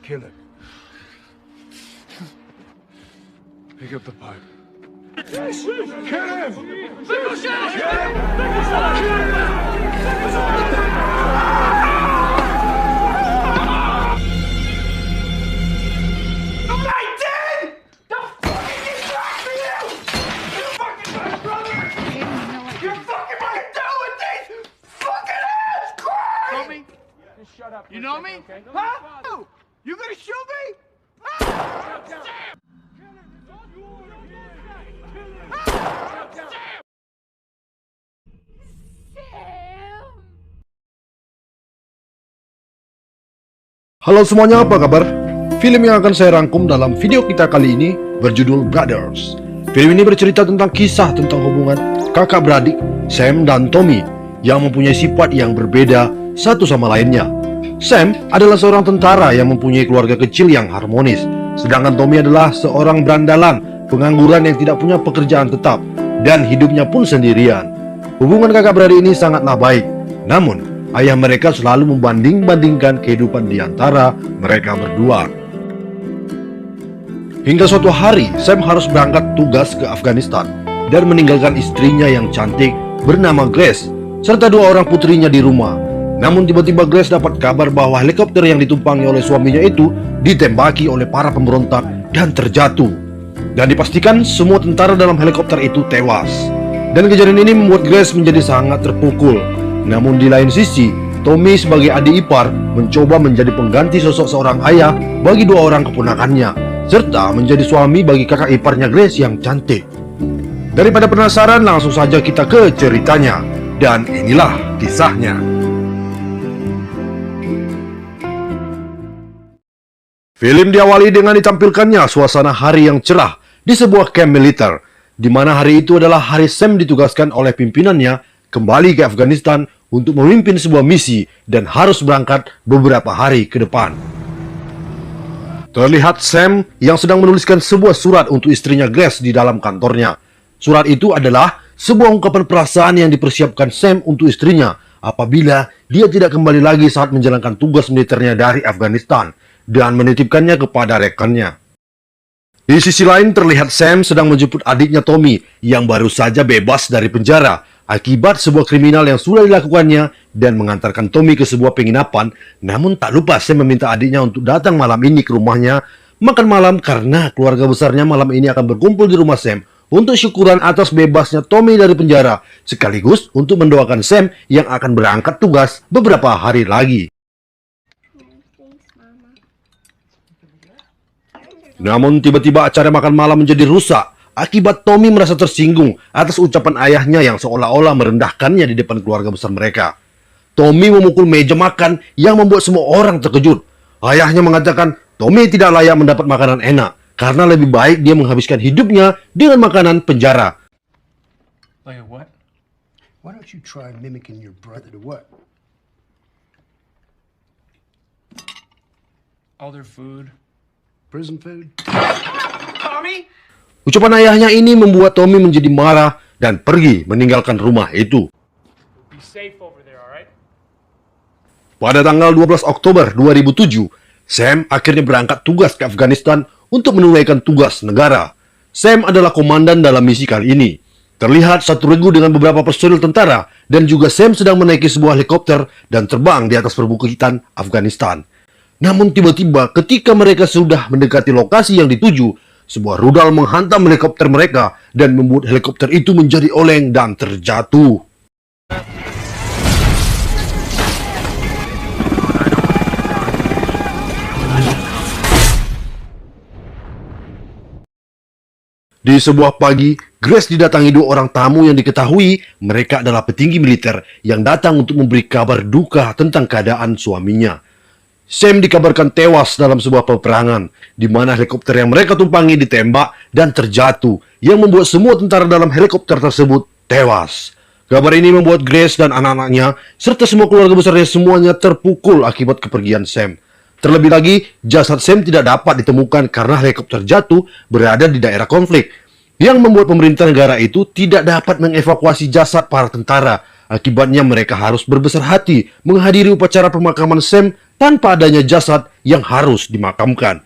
Kill it. Pick up the pipe. Kill him! You know me? Huh? You gonna shoot me? Sam! Halo semuanya, apa kabar? Film yang akan saya rangkum dalam video kita kali ini berjudul Brothers. Film ini bercerita tentang kisah tentang hubungan kakak beradik Sam dan Tommy yang mempunyai sifat yang berbeda satu sama lainnya. Sam adalah seorang tentara yang mempunyai keluarga kecil yang harmonis, sedangkan Tommy adalah seorang berandalan, pengangguran yang tidak punya pekerjaan tetap, dan hidupnya pun sendirian. Hubungan kakak beradik ini sangatlah baik, namun ayah mereka selalu membanding-bandingkan kehidupan di antara mereka berdua. Hingga suatu hari, Sam harus berangkat tugas ke Afghanistan dan meninggalkan istrinya yang cantik bernama Grace, serta dua orang putrinya di rumah. Namun tiba-tiba Grace dapat kabar bahwa helikopter yang ditumpangi oleh suaminya itu ditembaki oleh para pemberontak dan terjatuh. Dan dipastikan semua tentara dalam helikopter itu tewas. Dan kejadian ini membuat Grace menjadi sangat terpukul. Namun di lain sisi, Tommy sebagai adik ipar mencoba menjadi pengganti sosok seorang ayah bagi dua orang keponakannya, serta menjadi suami bagi kakak iparnya Grace yang cantik. Daripada penasaran, langsung saja kita ke ceritanya. Dan inilah kisahnya. Film diawali dengan ditampilkannya suasana hari yang cerah di sebuah kamp militer, di mana hari itu adalah hari Sam ditugaskan oleh pimpinannya kembali ke Afghanistan untuk memimpin sebuah misi dan harus berangkat beberapa hari ke depan. Terlihat Sam yang sedang menuliskan sebuah surat untuk istrinya Grace di dalam kantornya. Surat itu adalah sebuah ungkapan perasaan yang dipersiapkan Sam untuk istrinya apabila dia tidak kembali lagi saat menjalankan tugas militernya dari Afghanistan, dan menitipkannya kepada rekannya. Di sisi lain terlihat Sam sedang menjemput adiknya Tommy yang baru saja bebas dari penjara akibat sebuah kriminal yang sudah dilakukannya, dan mengantarkan Tommy ke sebuah penginapan. Namun tak lupa Sam meminta adiknya untuk datang malam ini ke rumahnya makan malam karena keluarga besarnya malam ini akan berkumpul di rumah Sam untuk syukuran atas bebasnya Tommy dari penjara, sekaligus untuk mendoakan Sam yang akan berangkat tugas beberapa hari lagi. Namun tiba-tiba acara makan malam menjadi rusak akibat Tommy merasa tersinggung atas ucapan ayahnya yang seolah-olah merendahkannya di depan keluarga besar mereka. Tommy memukul meja makan yang membuat semua orang terkejut. Ayahnya mengatakan Tommy tidak layak mendapat makanan enak karena lebih baik dia menghabiskan hidupnya dengan makanan penjara. Like what? Why don't you try mimicking your brother to what? All their food. Prison food. Tommy? Ucapan ayahnya ini membuat Tommy menjadi marah dan pergi meninggalkan rumah itu. Be safe over there, alright? Pada tanggal 12 Oktober 2007, Sam akhirnya berangkat tugas ke Afghanistan untuk menunaikan tugas negara. Sam adalah komandan dalam misi kali ini. Terlihat satu regu dengan beberapa personil tentara, dan juga Sam sedang menaiki sebuah helikopter dan terbang di atas perbukitan Afghanistan. Namun tiba-tiba ketika mereka sudah mendekati lokasi yang dituju, sebuah rudal menghantam helikopter mereka dan membuat helikopter itu menjadi oleng dan terjatuh. Di sebuah pagi, Grace didatangi dua orang tamu yang diketahui mereka adalah petinggi militer yang datang untuk memberi kabar duka tentang keadaan suaminya. Sam dikabarkan tewas dalam sebuah peperangan, di mana helikopter yang mereka tumpangi ditembak dan terjatuh, yang membuat semua tentara dalam helikopter tersebut tewas. Kabar ini membuat Grace dan anak-anaknya, serta semua keluarga besarnya semuanya terpukul akibat kepergian Sam. Terlebih lagi, jasad Sam tidak dapat ditemukan karena helikopter jatuh berada di daerah konflik, yang membuat pemerintah negara itu tidak dapat mengevakuasi jasad para tentara. Akibatnya mereka harus berbesar hati menghadiri upacara pemakaman Sam tanpa adanya jasad yang harus dimakamkan.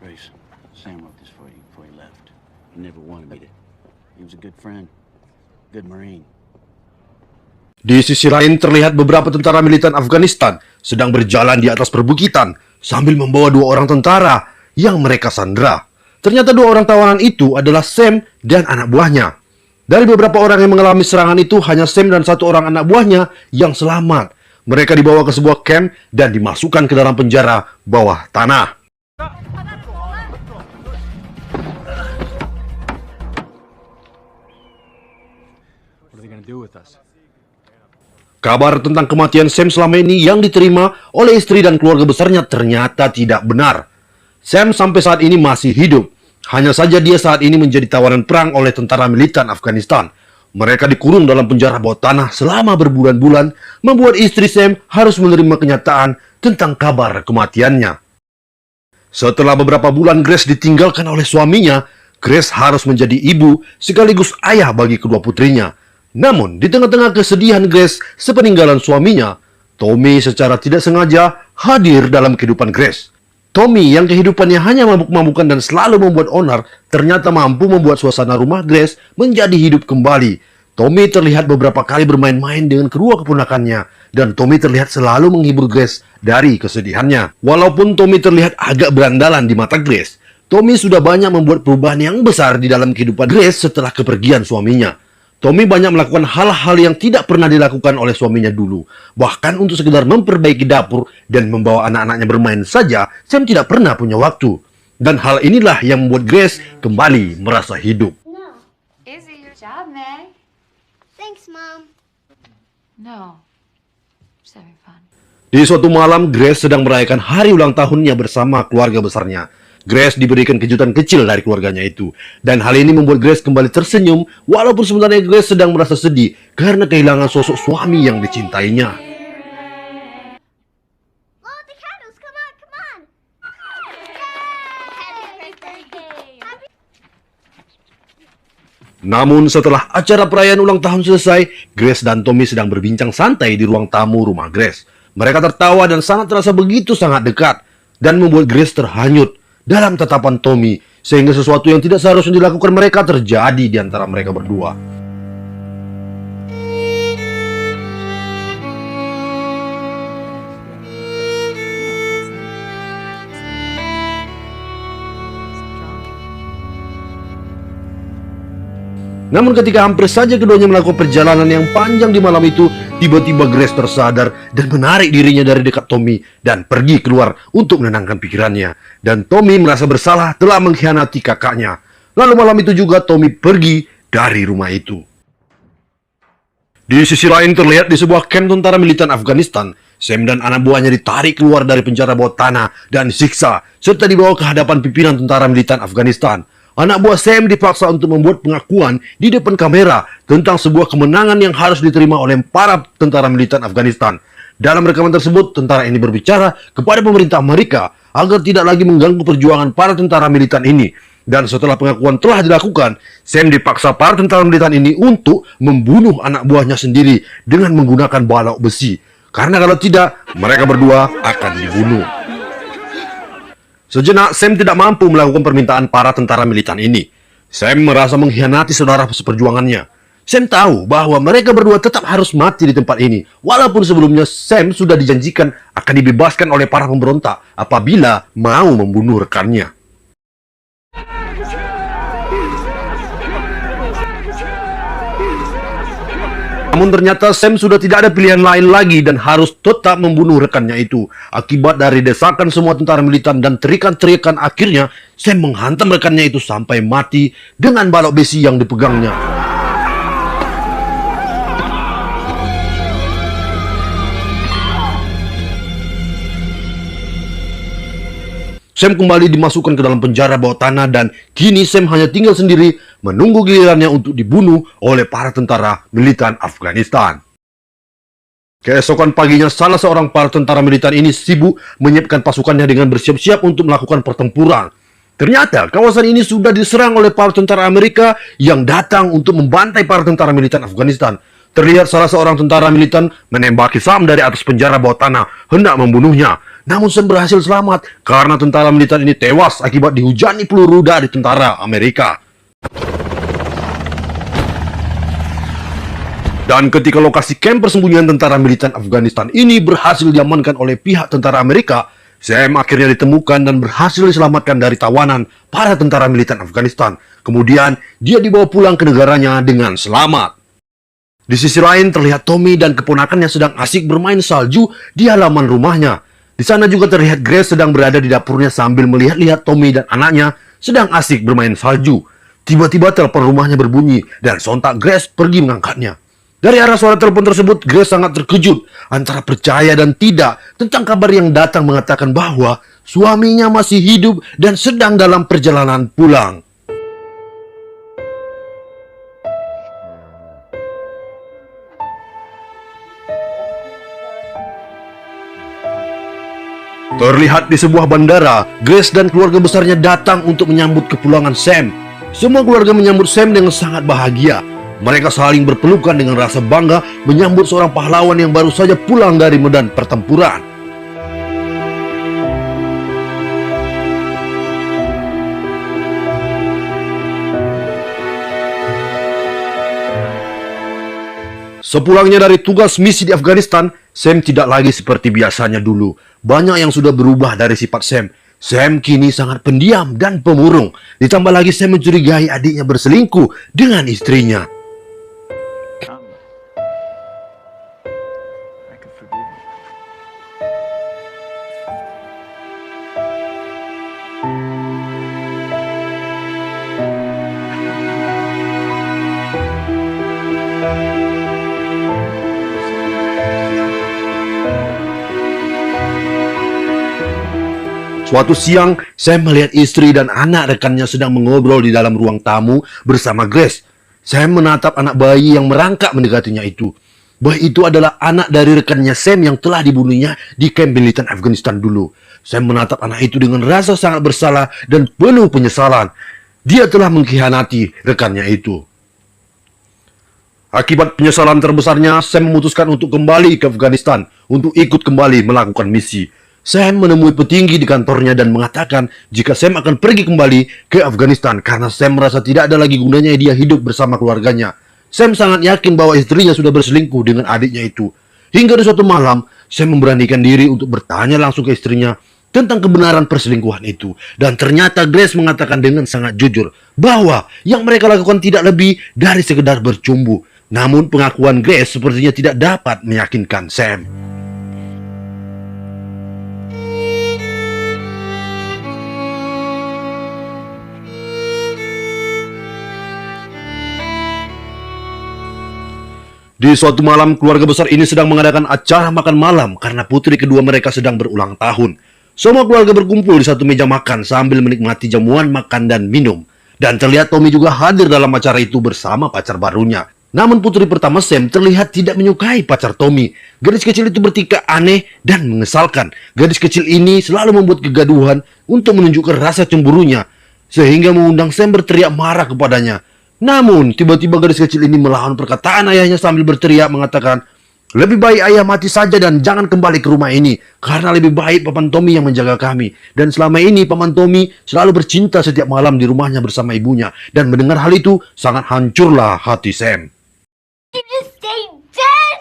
Grace, Sam wrote this for you before he left. He never wanted me to. He was a good friend, good Marine. Di sisi lain terlihat beberapa tentara militan Afghanistan sedang berjalan di atas perbukitan sambil membawa 2 orang tentara yang mereka sandera. Ternyata 2 orang tawanan itu adalah Sam dan anak buahnya. Dari beberapa orang yang mengalami serangan itu, hanya Sam dan 1 orang anak buahnya yang selamat. Mereka dibawa ke sebuah camp dan dimasukkan ke dalam penjara bawah tanah. Kabar tentang kematian Sam selama ini yang diterima oleh istri dan keluarga besarnya ternyata tidak benar. Sam sampai saat ini masih hidup. Hanya saja dia saat ini menjadi tawanan perang oleh tentara militan Afghanistan. Mereka dikurung dalam penjara bawah tanah selama berbulan-bulan, membuat istri Sam harus menerima kenyataan tentang kabar kematiannya. Setelah beberapa bulan Grace ditinggalkan oleh suaminya, Grace harus menjadi ibu sekaligus ayah bagi kedua putrinya. Namun, di tengah-tengah kesedihan Grace sepeninggalan suaminya, Tommy secara tidak sengaja hadir dalam kehidupan Grace. Tommy yang kehidupannya hanya mabuk-mabukan dan selalu membuat onar, ternyata mampu membuat suasana rumah Grace menjadi hidup kembali. Tommy terlihat beberapa kali bermain-main dengan kedua keponakannya, dan Tommy terlihat selalu menghibur Grace dari kesedihannya. Walaupun Tommy terlihat agak berandalan di mata Grace, Tommy sudah banyak membuat perubahan yang besar di dalam kehidupan Grace setelah kepergian suaminya. Tommy banyak melakukan hal-hal yang tidak pernah dilakukan oleh suaminya dulu. Bahkan untuk sekedar memperbaiki dapur dan membawa anak-anaknya bermain saja, Sam tidak pernah punya waktu. Dan hal inilah yang membuat Grace kembali merasa hidup. No. Izzy, your job, Meg. Thanks, Mom. No. Just having fun. Di suatu malam, Grace sedang merayakan hari ulang tahunnya bersama keluarga besarnya. Grace diberikan kejutan kecil dari keluarganya itu. Dan hal ini membuat Grace kembali tersenyum, walaupun sebenarnya Grace sedang merasa sedih karena kehilangan sosok suami yang dicintainya. Blow out the candles. Come on, come on. Happy birthday. Namun setelah acara perayaan ulang tahun selesai, Grace dan Tommy sedang berbincang santai di ruang tamu rumah Grace. Mereka tertawa dan sangat terasa begitu sangat dekat, dan membuat Grace terhanyut dalam tatapan Tommy, sehingga sesuatu yang tidak seharusnya dilakukan mereka terjadi di antara mereka berdua. Namun ketika hampir saja keduanya melakukan perjalanan yang panjang di malam itu, tiba-tiba Grace tersadar dan menarik dirinya dari dekat Tommy dan pergi keluar untuk menenangkan pikirannya. Dan Tommy merasa bersalah telah mengkhianati kakaknya. Lalu malam itu juga Tommy pergi dari rumah itu. Di sisi lain terlihat di sebuah kamp tentara militan Afghanistan, Sam dan anak buahnya ditarik keluar dari penjara bawah tanah dan disiksa, serta dibawa ke hadapan pimpinan tentara militan Afghanistan. Anak buah Sam dipaksa untuk membuat pengakuan di depan kamera tentang sebuah kemenangan yang harus diterima oleh para tentara militan Afghanistan. Dalam rekaman tersebut, tentara ini berbicara kepada pemerintah Amerika agar tidak lagi mengganggu perjuangan para tentara militan ini. Dan setelah pengakuan telah dilakukan, Sam dipaksa para tentara militan ini untuk membunuh anak buahnya sendiri dengan menggunakan balok besi. Karena kalau tidak, mereka berdua akan dibunuh. Sejenak, Sam tidak mampu melakukan permintaan para tentara militan ini. Sam merasa mengkhianati saudara seperjuangannya. Sam tahu bahwa mereka berdua tetap harus mati di tempat ini, walaupun sebelumnya Sam sudah dijanjikan akan dibebaskan oleh para pemberontak apabila mau membunuh rekannya. Namun ternyata Sam sudah tidak ada pilihan lain lagi dan harus tetap membunuh rekannya itu. Akibat dari desakan semua tentara militan dan teriakan-teriakan, akhirnya Sam menghantam rekannya itu sampai mati dengan balok besi yang dipegangnya. Sam kembali dimasukkan ke dalam penjara bawah tanah dan kini Sam hanya tinggal sendiri menunggu gilirannya untuk dibunuh oleh para tentara militan Afghanistan. Keesokan paginya, salah seorang para tentara militer ini sibuk menyiapkan pasukannya dengan bersiap-siap untuk melakukan pertempuran. Ternyata kawasan ini sudah diserang oleh para tentara Amerika yang datang untuk membantai para tentara militer Afghanistan. Terlihat salah seorang tentara militer menembaki Sam dari atas penjara bawah tanah, hendak membunuhnya. Namun Sam berhasil selamat karena tentara militer ini tewas akibat dihujani peluru dari tentara Amerika. Dan ketika lokasi kamp persembunyian tentara militer Afghanistan ini berhasil diamankan oleh pihak tentara Amerika, Sam akhirnya ditemukan dan berhasil diselamatkan dari tawanan para tentara militer Afghanistan. Kemudian, dia dibawa pulang ke negaranya dengan selamat. Di sisi lain, terlihat Tommy dan keponakannya sedang asik bermain salju di halaman rumahnya. Di sana juga terlihat Grace sedang berada di dapurnya sambil melihat-lihat Tommy dan anaknya sedang asik bermain salju. Tiba-tiba telepon rumahnya berbunyi dan sontak Grace pergi mengangkatnya. Dari arah suara telepon tersebut, Grace sangat terkejut antara percaya dan tidak tentang kabar yang datang mengatakan bahwa suaminya masih hidup dan sedang dalam perjalanan pulang. Terlihat di sebuah bandara, Grace dan keluarga besarnya datang untuk menyambut kepulangan Sam. Semua keluarga menyambut Sam dengan sangat bahagia. Mereka saling berpelukan dengan rasa bangga menyambut seorang pahlawan yang baru saja pulang dari medan pertempuran. Sepulangnya dari tugas misi di Afghanistan, Sam tidak lagi seperti biasanya dulu. Banyak yang sudah berubah dari sifat Sam. Sam kini sangat pendiam dan pemurung. Ditambah lagi Sam mencurigai adiknya berselingkuh dengan istrinya. I can forgive you. Suatu siang, Sam melihat istri dan anak rekannya sedang mengobrol di dalam ruang tamu bersama Grace. Sam menatap anak bayi yang merangkak mendekatinya itu. Bayi itu adalah anak dari rekannya Sam yang telah dibunuhnya di kamp militer Afghanistan dulu. Sam menatap anak itu dengan rasa sangat bersalah dan penuh penyesalan. Dia telah mengkhianati rekannya itu. Akibat penyesalan terbesarnya, Sam memutuskan untuk kembali ke Afghanistan untuk ikut kembali melakukan misi. Sam menemui petinggi di kantornya dan mengatakan jika Sam akan pergi kembali ke Afghanistan karena Sam merasa tidak ada lagi gunanya dia hidup bersama keluarganya. Sam sangat yakin bahwa istrinya sudah berselingkuh dengan adiknya itu. Hingga di suatu malam, Sam memberanikan diri untuk bertanya langsung ke istrinya tentang kebenaran perselingkuhan itu. Dan ternyata Grace mengatakan dengan sangat jujur bahwa yang mereka lakukan tidak lebih dari sekedar bercumbu. Namun pengakuan Grace sepertinya tidak dapat meyakinkan Sam. Di suatu malam, keluarga besar ini sedang mengadakan acara makan malam karena putri kedua mereka sedang berulang tahun. Semua keluarga berkumpul di satu meja makan sambil menikmati jamuan makan dan minum. Dan terlihat Tommy juga hadir dalam acara itu bersama pacar barunya. Namun putri pertama Sam terlihat tidak menyukai pacar Tommy. Gadis kecil itu bertingkah aneh dan mengesalkan. Gadis kecil ini selalu membuat kegaduhan untuk menunjukkan rasa cemburunya, sehingga mengundang Sam berteriak marah kepadanya. Namun, tiba-tiba gadis kecil ini melawan perkataan ayahnya sambil berteriak mengatakan, lebih baik ayah mati saja dan jangan kembali ke rumah ini, karena lebih baik Paman Tommy yang menjaga kami. Dan selama ini Paman Tommy selalu bercinta setiap malam di rumahnya bersama ibunya. Dan mendengar hal itu, sangat hancurlah hati Sam. You just stay dead?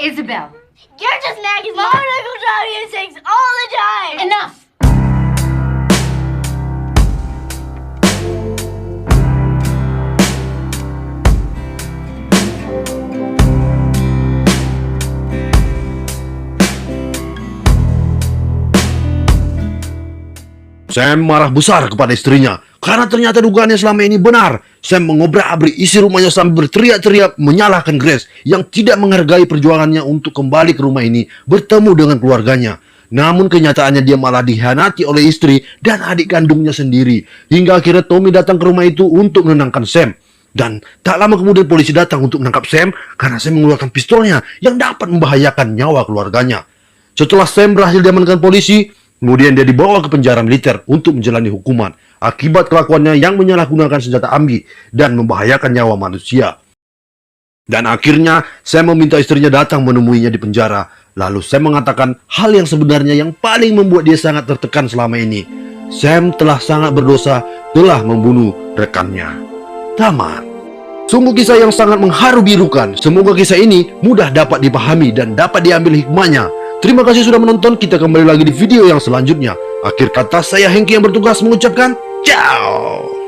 Isabel, You're just mad because Mom and Uncle Johnny have sex all the time. enough! Sam marah besar kepada istrinya karena ternyata dugaannya selama ini benar. Sam mengobrak-abrik isi rumahnya sambil berteriak-teriak menyalahkan Grace yang tidak menghargai perjuangannya untuk kembali ke rumah ini bertemu dengan keluarganya. Namun kenyataannya dia malah dikhianati oleh istri dan adik kandungnya sendiri. Hingga akhirnya Tommy datang ke rumah itu untuk menenangkan Sam. Dan tak lama kemudian polisi datang untuk menangkap Sam karena Sam mengeluarkan pistolnya yang dapat membahayakan nyawa keluarganya. Setelah Sam berhasil diamankan polisi, kemudian dia dibawa ke penjara militer untuk menjalani hukuman akibat kelakuannya yang menyalahgunakan senjata ambi dan membahayakan nyawa manusia. Dan akhirnya Sam meminta istrinya datang menemuinya di penjara. Lalu Sam mengatakan hal yang sebenarnya yang paling membuat dia sangat tertekan selama ini. Sam telah sangat berdosa, telah membunuh rekannya. Tamat. Sungguh kisah yang sangat mengharu birukan. Semoga kisah ini mudah dapat dipahami dan dapat diambil hikmahnya. Terima kasih sudah menonton. Kita kembali lagi di video yang selanjutnya. Akhir kata, saya Hengki yang bertugas mengucapkan ciao.